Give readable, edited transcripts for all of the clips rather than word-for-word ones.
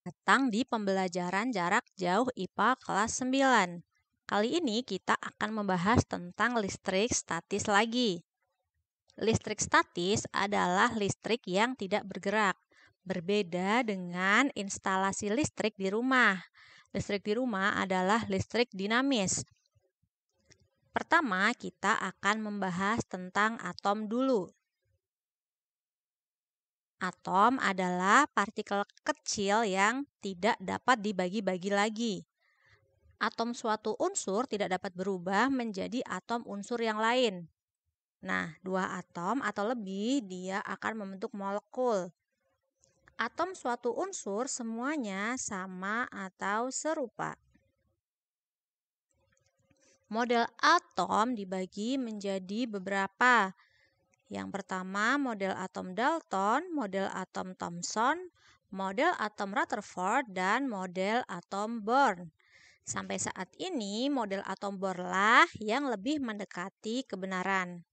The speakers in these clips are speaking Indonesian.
Datang di pembelajaran jarak jauh IPA kelas 9. Kali ini kita akan membahas tentang listrik statis lagi. Listrik statis adalah listrik yang tidak bergerak, berbeda dengan instalasi listrik di rumah. Listrik di rumah adalah listrik dinamis. Pertama, kita akan membahas tentang atom dulu. Atom adalah partikel kecil yang tidak dapat dibagi-bagi lagi. Atom suatu unsur tidak dapat berubah menjadi atom unsur yang lain. Nah, dua atom atau lebih dia akan membentuk molekul. Atom suatu unsur semuanya sama atau serupa. Model atom dibagi menjadi beberapa. Yang pertama, model atom Dalton, model atom Thomson, model atom Rutherford, dan model atom Bohr. Sampai saat ini, model atom Bohr lah yang lebih mendekati kebenaran.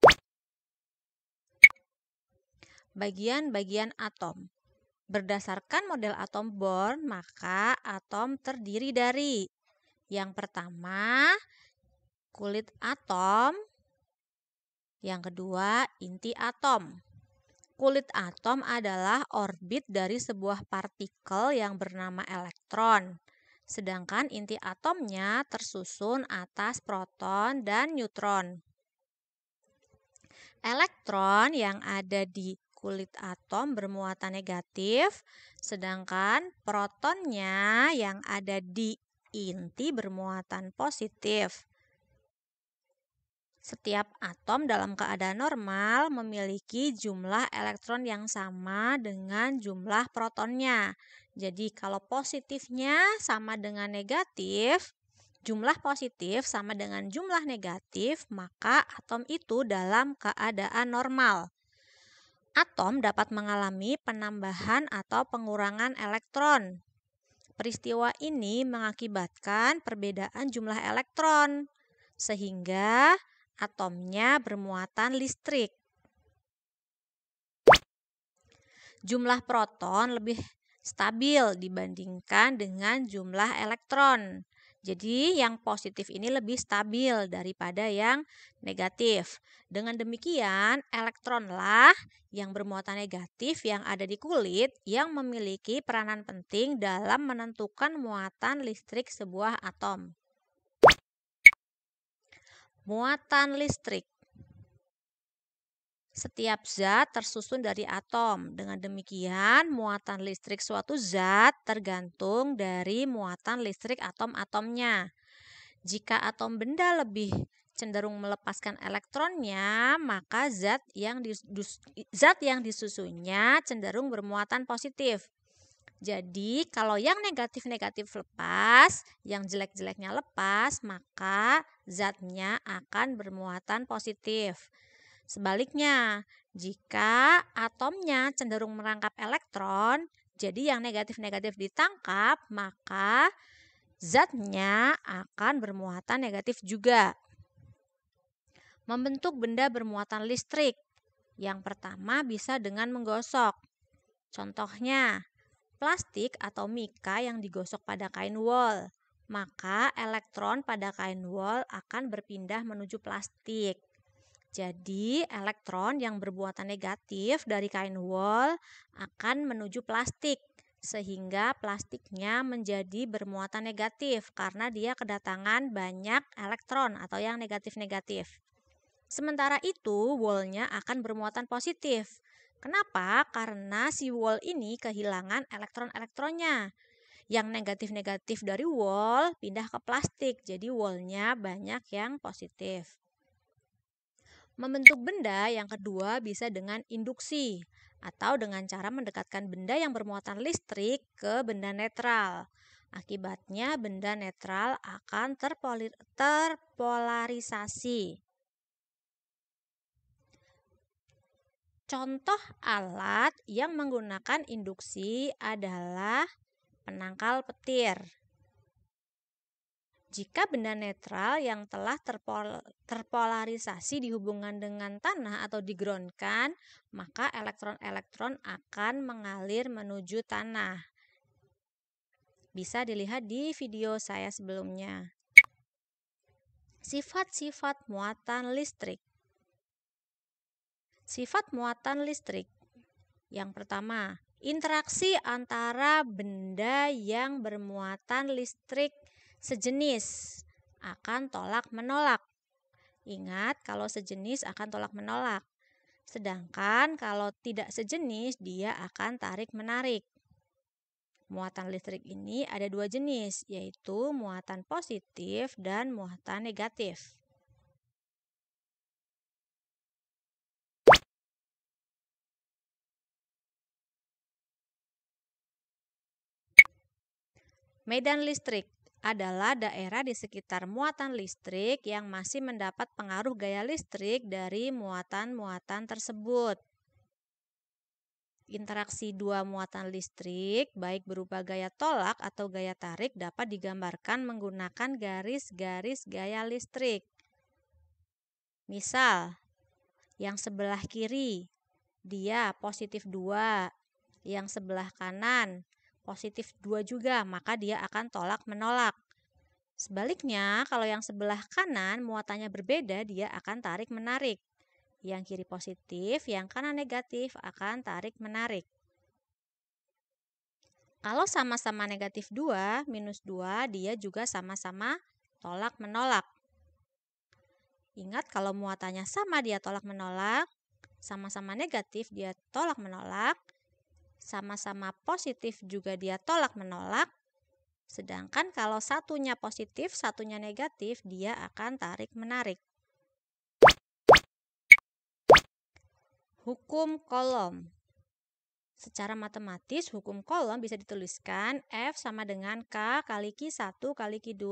Bagian-bagian atom. Berdasarkan model atom Bohr, maka atom terdiri dari yang pertama, kulit atom, yang kedua, inti atom. Kulit atom adalah orbit dari sebuah partikel yang bernama elektron. Sedangkan inti atomnya tersusun atas proton dan neutron. Elektron yang ada di kulit atom bermuatan negatif, sedangkan protonnya yang ada di inti bermuatan positif. Setiap atom dalam keadaan normal memiliki jumlah elektron yang sama dengan jumlah protonnya. Jadi kalau positifnya sama dengan negatif, jumlah positif sama dengan jumlah negatif, maka atom itu dalam keadaan normal. Atom dapat mengalami penambahan atau pengurangan elektron. Peristiwa ini mengakibatkan perbedaan jumlah elektron, sehingga atomnya bermuatan listrik. Jumlah proton lebih stabil dibandingkan dengan jumlah elektron. Jadi yang positif ini lebih stabil daripada yang negatif. Dengan demikian, elektronlah yang bermuatan negatif yang ada di kulit yang memiliki peranan penting dalam menentukan muatan listrik sebuah atom. Muatan listrik. Setiap zat tersusun dari atom. Dengan demikian, muatan listrik suatu zat tergantung dari muatan listrik atom-atomnya. Jika atom benda lebih cenderung melepaskan elektronnya, maka zat yang disusunnya cenderung bermuatan positif. Jadi, kalau yang negatif-negatif lepas, yang jelek-jeleknya lepas, maka zatnya akan bermuatan positif. Sebaliknya, jika atomnya cenderung merangkap elektron, jadi yang negatif-negatif ditangkap, maka zatnya akan bermuatan negatif juga. Membentuk benda bermuatan listrik. Yang pertama bisa dengan menggosok. Contohnya, plastik atau mika yang digosok pada kain wol. Maka elektron pada kain wol akan berpindah menuju plastik. Jadi, elektron yang bermuatan negatif dari kain wol akan menuju plastik, sehingga plastiknya menjadi bermuatan negatif karena dia kedatangan banyak elektron atau yang negatif-negatif. Sementara itu, wolnya akan bermuatan positif. Kenapa? Karena si wol ini kehilangan elektron-elektronnya. Yang negatif-negatif dari wol pindah ke plastik, jadi wolnya banyak yang positif. Membentuk benda yang kedua bisa dengan induksi atau dengan cara mendekatkan benda yang bermuatan listrik ke benda netral. Akibatnya benda netral akan terpolarisasi. Contoh alat yang menggunakan induksi adalah penangkal petir. Jika benda netral yang telah terpolarisasi dihubungkan dengan tanah atau digroundkan, maka elektron-elektron akan mengalir menuju tanah. Bisa dilihat di video saya sebelumnya. Sifat-sifat muatan listrik. Sifat muatan listrik. Yang pertama, interaksi antara benda yang bermuatan listrik sejenis akan tolak-menolak. Ingat, kalau sejenis akan tolak-menolak. Sedangkan kalau tidak sejenis, dia akan tarik-menarik. Muatan listrik ini ada dua jenis, yaitu muatan positif dan muatan negatif. Medan listrik adalah daerah di sekitar muatan listrik yang masih mendapat pengaruh gaya listrik dari muatan-muatan tersebut. Interaksi dua muatan listrik, baik berupa gaya tolak atau gaya tarik, dapat digambarkan menggunakan garis-garis gaya listrik. Misal, yang sebelah kiri, dia positif 2. Yang sebelah kanan, positif 2 juga, maka dia akan tolak-menolak. Sebaliknya, kalau yang sebelah kanan muatannya berbeda, dia akan tarik-menarik. Yang kiri positif, yang kanan negatif akan tarik-menarik. Kalau sama-sama negatif 2, minus 2, dia juga sama-sama tolak-menolak. Ingat, kalau muatannya sama dia tolak-menolak, sama-sama negatif dia tolak-menolak, sama-sama positif juga dia tolak-menolak. Sedangkan kalau satunya positif, satunya negatif, dia akan tarik-menarik. Hukum Coulomb. Secara matematis, hukum Coulomb bisa dituliskan F sama dengan K kali Q1 kali Q2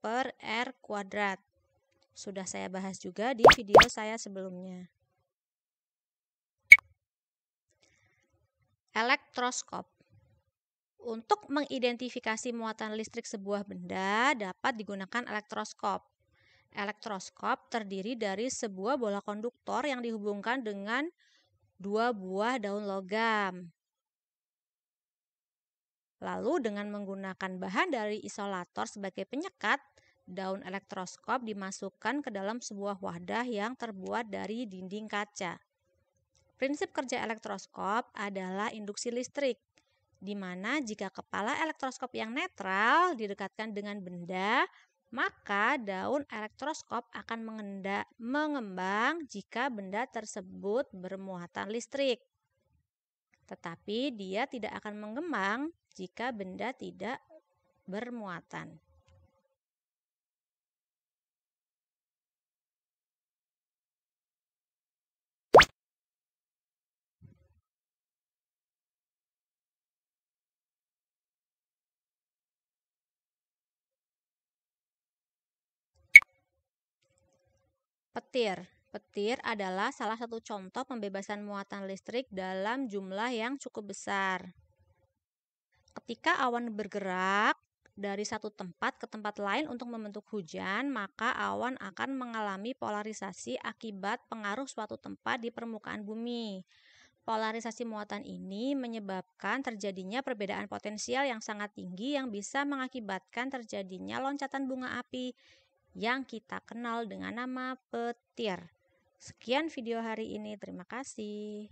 per R kuadrat. Sudah saya bahas juga di video saya sebelumnya. Elektroskop. Untuk mengidentifikasi muatan listrik sebuah benda dapat digunakan elektroskop. Elektroskop terdiri dari sebuah bola konduktor yang dihubungkan dengan dua buah daun logam. Lalu dengan menggunakan bahan dari isolator sebagai penyekat, daun elektroskop dimasukkan ke dalam sebuah wadah yang terbuat dari dinding kaca. Prinsip kerja elektroskop adalah induksi listrik, di mana jika kepala elektroskop yang netral didekatkan dengan benda, maka daun elektroskop akan mengembang jika benda tersebut bermuatan listrik. Tetapi dia tidak akan mengembang jika benda tidak bermuatan. Petir. Petir adalah salah satu contoh pembebasan muatan listrik dalam jumlah yang cukup besar. Ketika awan bergerak dari satu tempat ke tempat lain untuk membentuk hujan, maka awan akan mengalami polarisasi akibat pengaruh suatu tempat di permukaan bumi. Polarisasi muatan ini menyebabkan terjadinya perbedaan potensial yang sangat tinggi yang bisa mengakibatkan terjadinya loncatan bunga api yang kita kenal dengan nama petir. Sekian video hari ini, terima kasih.